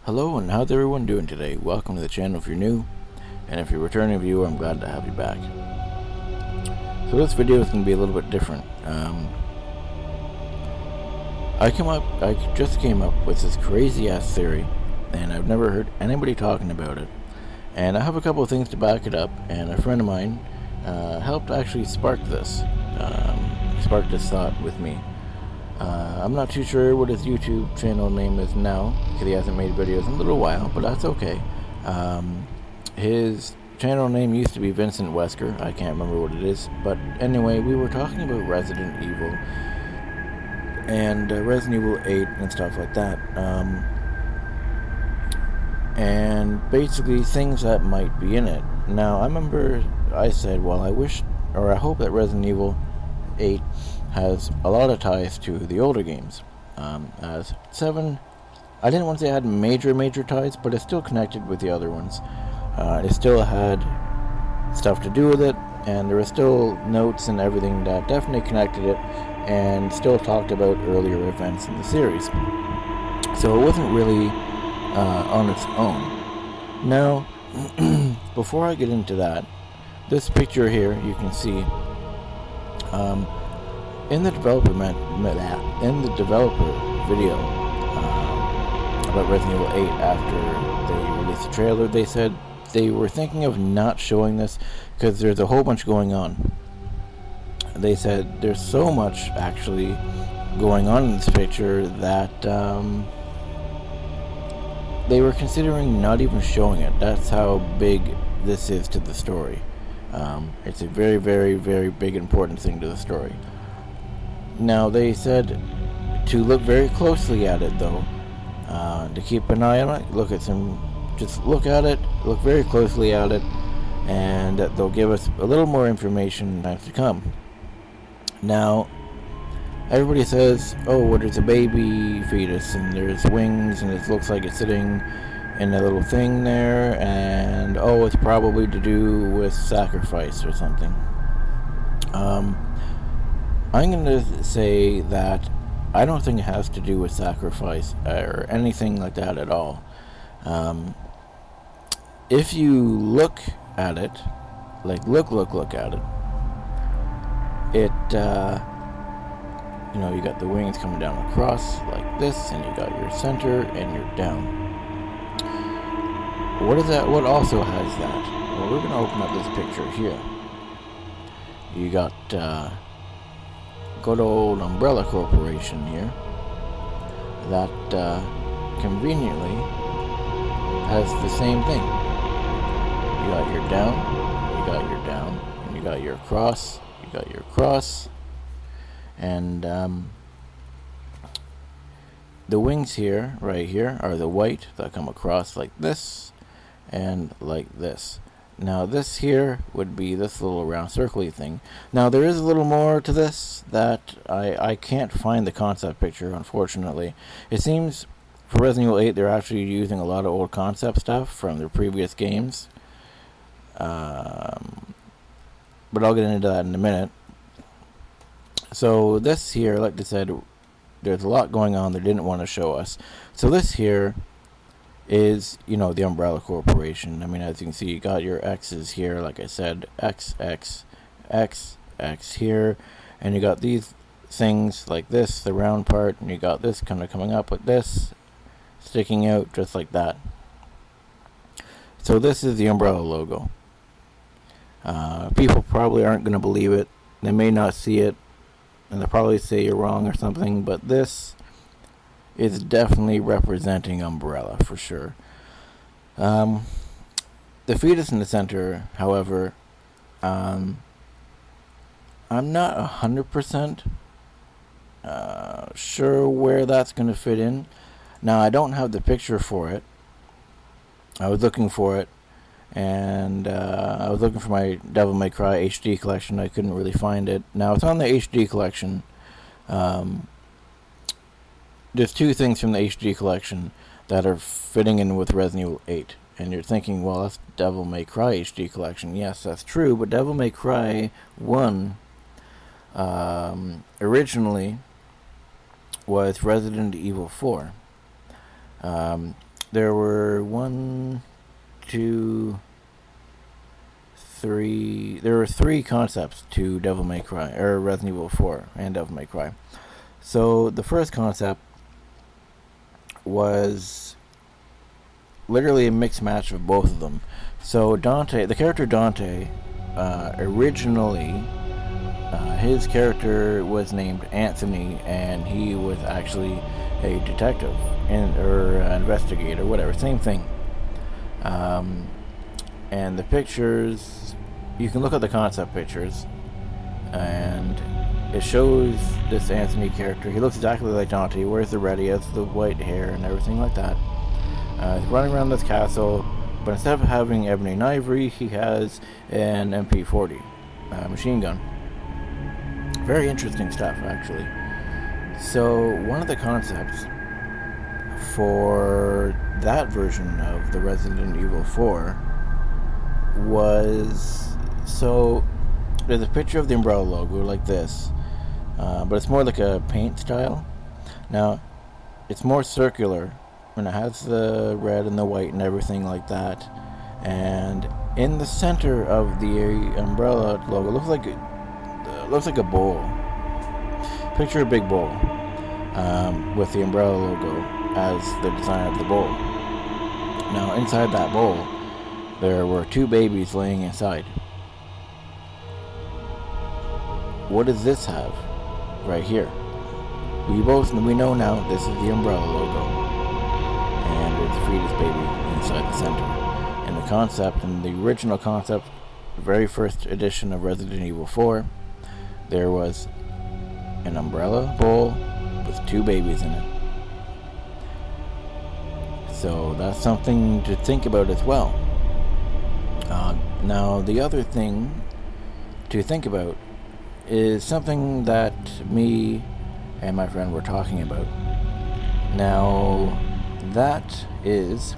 Hello, and how's everyone doing today? Welcome to the channel if you're new, and if you're a returning viewer, I'm glad to have you back. So this video is going to be a little bit different. I just came up with this crazy ass theory, and I've never heard anybody talking about it. And I have a couple of things to back it up, and a friend of mine helped actually spark this thought with me. I'm not too sure what his YouTube channel name is now, because he hasn't made videos in a little while, but that's okay. His channel name used to be Vincent Wesker. I can't remember what it is, but anyway, we were talking about Resident Evil and Resident Evil 8 and stuff like that, and basically things that might be in it. Now, I remember I said, well, I hope that Resident Evil 8 has a lot of ties to the older games. As 7, I didn't want to say it had major ties, but it's still connected with the other ones. It still had stuff to do with it, and there were still notes and everything that definitely connected it, and still talked about earlier events in the series. So it wasn't really on its own. Now, before I get into that, this picture here, you can see in the developer video about Resident Evil 8 after they released the trailer, they said they were thinking of not showing this because there's a whole bunch going on. They said there's so much actually going on in this picture that they were considering not even showing it. That's how big this is to the story. It's a very big important thing to the story. Now, they said to look very closely at it, though, to keep an eye on it. Just look at it, look very closely at it, and they'll give us a little more information in times to come. Now, everybody says, oh, well, there's a baby fetus, and there's wings, and it looks like it's sitting in a little thing there, and oh, it's probably to do with sacrifice or something. I'm going to say that I don't think it has to do with sacrifice or anything like that at all. If you look at it, like look at it, you got the wings coming down across like this, and you got your center and your down. What is that? What also has that? Well, we're going to open up this picture here. You got good old Umbrella Corporation here that conveniently has the same thing. You got your down, and you got your cross, and the wings here, right here, are the white that come across like this and like this. Now this here would be this little round circly thing. Now there is a little more to this that I can't find the concept picture, unfortunately. It seems for Resident Evil 8 they're actually using a lot of old concept stuff from their previous games. But I'll get into that in a minute. So this here, like I said, there's a lot going on they didn't want to show us. So this here is, the Umbrella Corporation. I mean, as you can see, you got your X's here, like I said, X, X, X, X here, and you got these things like this, the round part, and you got this kind of coming up with this, sticking out just like that. So this is the Umbrella logo. People probably aren't going to believe it. They may not see it, and they'll probably say you're wrong or something, but this is definitely representing Umbrella for sure. The fetus in the center, however, I'm not 100% sure where that's going to fit in. Now, I don't have the picture for it. I was looking for it, and I was looking for my Devil May Cry HD collection. I couldn't really find it. Now, it's on the HD collection. There's two things from the HD collection that are fitting in with Resident Evil 8. And you're thinking, well, that's Devil May Cry HD collection. Yes, that's true, but Devil May Cry 1 originally was Resident Evil 4. there were one, two, three. There were three concepts to Devil May Cry, or Resident Evil 4 and Devil May Cry. So the first concept was literally a mixed match of both of them. So Dante, the character Dante, originally, his character was named Anthony, and he was actually a detective or investigator, whatever, same thing. And the pictures, you can look at the concept pictures, and it shows this Anthony character. He looks exactly like Dante. He wears the red, he has the white hair and everything like that. He's running around this castle, but instead of having ebony and ivory, he has an MP40 machine gun. Very interesting stuff, actually. So one of the concepts for that version of the Resident Evil 4 was, so there's a picture of the Umbrella logo like this, but it's more like a paint style. Now, it's more circular, and it has the red and the white and everything like that. And in the center of the Umbrella logo, looks like a bowl. Picture a big bowl with the Umbrella logo as the design of the bowl. Now, inside that bowl, there were two babies laying inside. What does this have right here? We know now this is the Umbrella logo, and it's a fetus baby inside the center. And the concept, in the original concept, the very first edition of Resident Evil 4, there was an umbrella bowl with two babies in it. So that's something to think about as well. Now, the other thing to think about is something that me and my friend were talking about. Now, that is...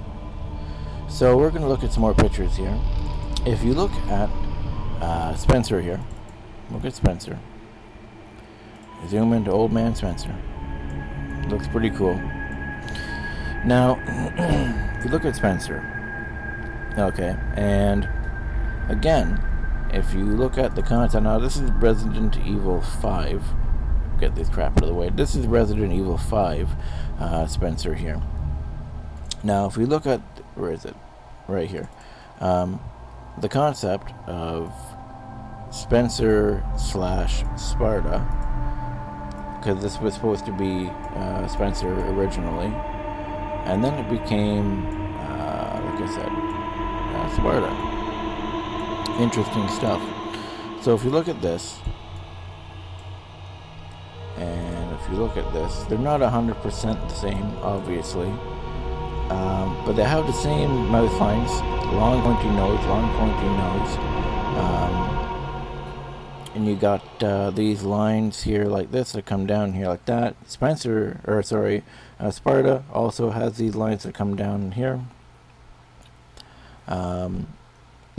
So we're going to look at some more pictures here. If you look at Spencer here, look at Spencer. Zoom into Old Man Spencer. Looks pretty cool. Now, if you look at Spencer, okay, and again, if you look at the content, now this is Resident Evil 5. Get this crap out of the way. This is Resident Evil 5 Spencer here. Now, if we look at, where is it? Right here. The concept of Spencer / Sparta, because this was supposed to be Spencer originally, and then it became, like I said, Sparta. Interesting stuff. So if you look at this, and if you look at this, they're not 100% the same, obviously, but they have the same mouth lines, long pointy nose, and you got these lines here like this that come down here like that. Sparta also has these lines that come down here.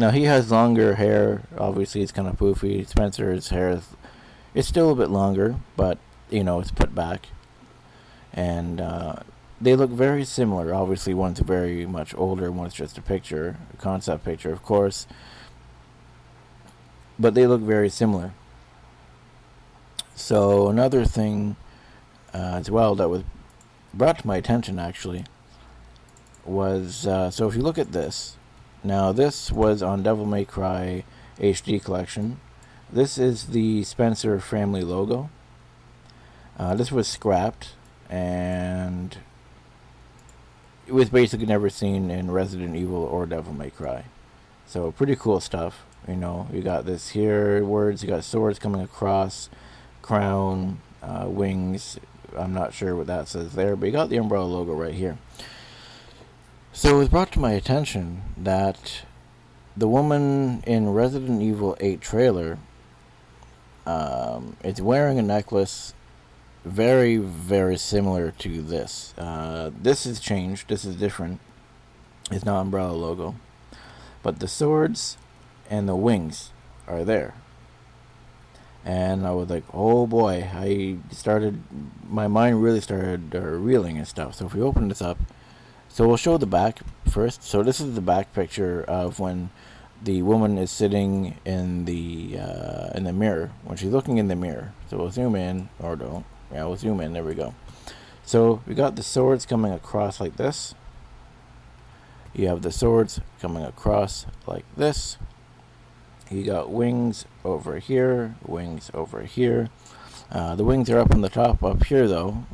Now he has longer hair. Obviously, it's kind of poofy. Spencer's hair is still a bit longer, but it's put back, and they look very similar. Obviously, one's very much older, one's just a concept picture, of course. But they look very similar. So another thing as well that was brought to my attention actually was, so if you look at this, now this was on Devil May Cry HD Collection. This is the Spencer family logo. This was scrapped, and it was basically never seen in Resident Evil or Devil May Cry. So pretty cool stuff. You got this here, words, you got swords coming across, crown, wings. I'm not sure what that says there, but you got the Umbrella logo right here. So it was brought to my attention that the woman in Resident Evil 8 trailer is wearing a necklace very, very similar to this. This is changed. This is different. It's not Umbrella logo. But the swords and the wings are there. And I was like, oh boy, my mind really started reeling and stuff. So if we open this up, So we'll show the back first. So this is the back picture of when the woman is sitting in the mirror, when she's looking in the mirror. So we'll zoom in, or don't. Yeah, we'll zoom in. There we go. So we got the swords coming across like this. You have the swords coming across like this. You got wings over here, wings over here. The wings are up on the top up here though,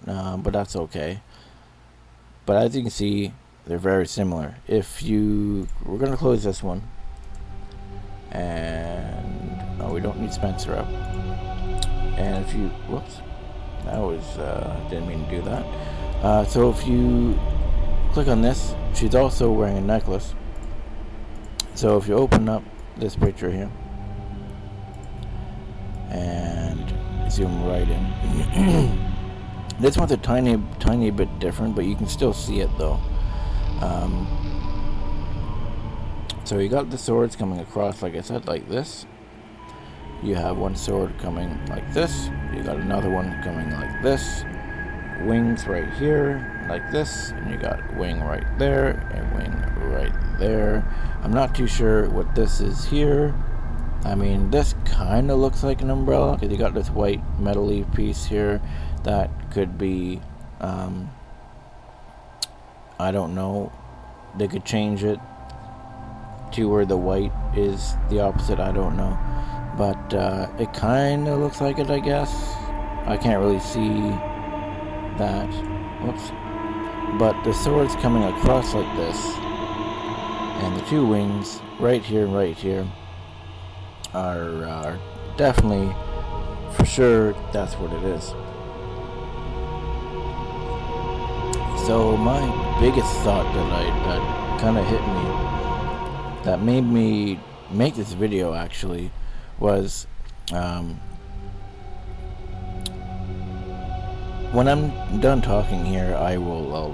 but that's okay. But as you can see, they're very similar. We're gonna close this one, and we don't need Spencer up. And if you, whoops, that was didn't mean to do that. So if you click on this, she's also wearing a necklace. So if you open up this picture here and zoom right in. This one's a tiny bit different, but you can still see it though. So you got the swords coming across, like I said, like this. You have one sword coming like this. You got another one coming like this. Wings right here, like this. And you got wing right there and wing right there. I'm not too sure what this is here. I mean, this kind of looks like an umbrella, because you got this white metal-y piece here. That could be, I don't know, they could change it to where the white is the opposite, I don't know. But it kind of looks like it, I guess. I can't really see that. Whoops. But the sword's coming across like this. And the two wings, right here and right here, are definitely, for sure, that's what it is. So my biggest thought that kind of hit me, that made me make this video actually, was when I'm done talking here, I'll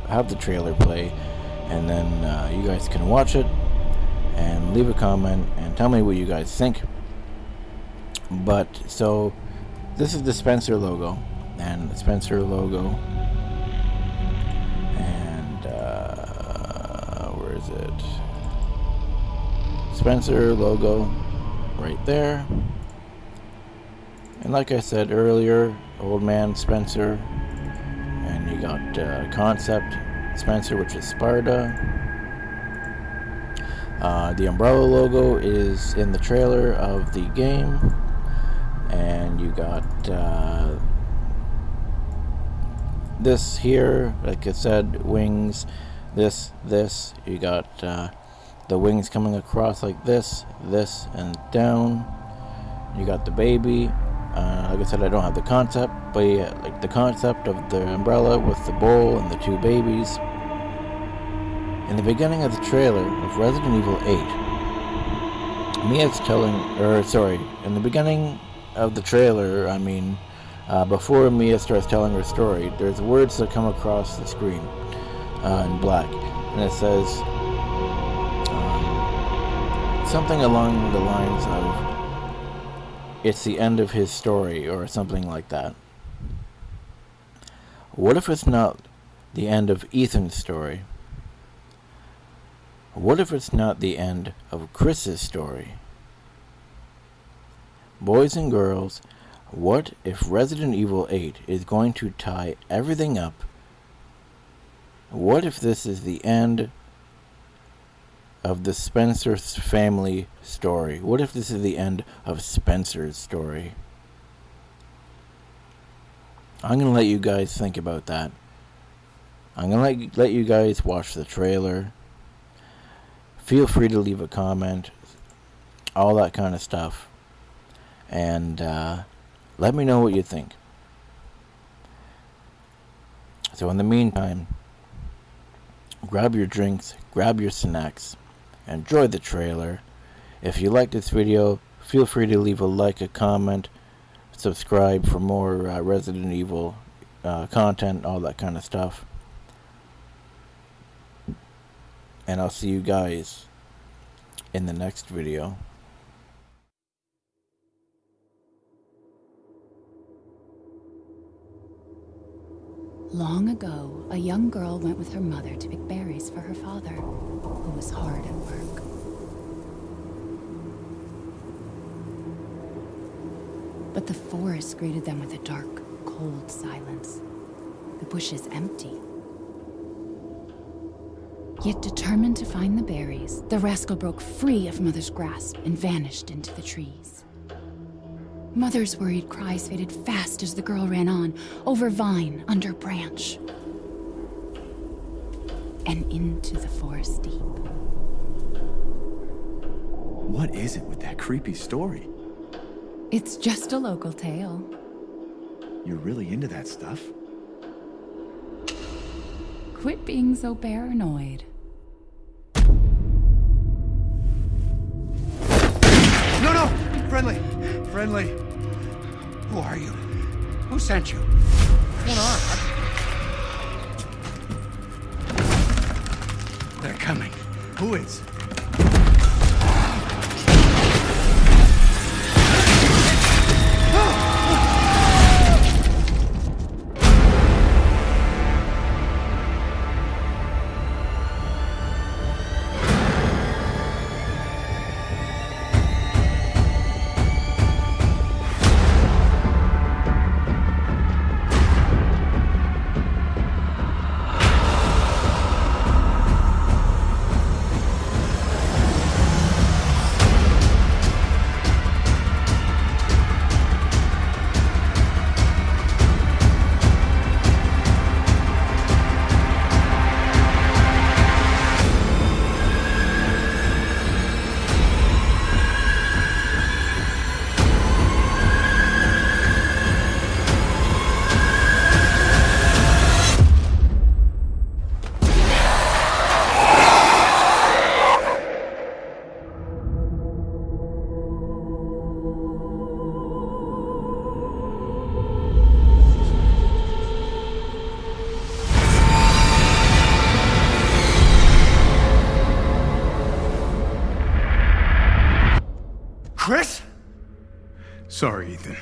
have the trailer play, and then you guys can watch it and leave a comment and tell me what you guys think. But so this is the Spencer logo, and the Spencer logo, and where is it? Spencer logo right there. And like I said earlier, Old Man Spencer, and you got Concept Spencer, which is Sparta. The umbrella logo is in the trailer of the game, and you got this here, like I said, wings, this, you got the wings coming across like this, and down. You got the baby. Like I said, I don't have the concept, but yeah, like the concept of the umbrella with the bowl and the two babies. In the beginning of the trailer of Resident Evil 8, in the beginning of the trailer, before Mia starts telling her story, there's words that come across the screen in black, and it says something along the lines of, "It's the end of his story," or something like that. What if it's not the end of Ethan's story? What if it's not the end of Chris's story? Boys and girls, what if Resident Evil 8 is going to tie everything up? What if this is the end of the Spencer family story? What if this is the end of Spencer's story? I'm going to let you guys think about that. I'm going to let you guys watch the trailer. Feel free to leave a comment, all that kind of stuff, and let me know what you think. So in the meantime, grab your drinks, grab your snacks, enjoy the trailer. If you like this video, feel free to leave a like, a comment, subscribe for more Resident Evil content, all that kind of stuff. And I'll see you guys in the next video. Long ago, a young girl went with her mother to pick berries for her father, who was hard at work. But the forest greeted them with a dark, cold silence. The bushes empty. Yet determined to find the berries, the rascal broke free of Mother's grasp and vanished into the trees. Mother's worried cries faded fast as the girl ran on, over vine, under branch, and into the forest deep. What is it with that creepy story? It's just a local tale. You're really into that stuff? Quit being so paranoid. No! Friendly! Friendly! Who are you? Who sent you? What's going on? They're coming. Who is? Chris? Sorry, Ethan.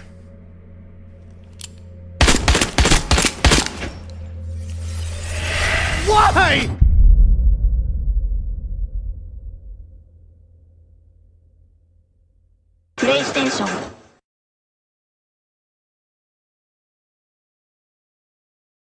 Why? PlayStation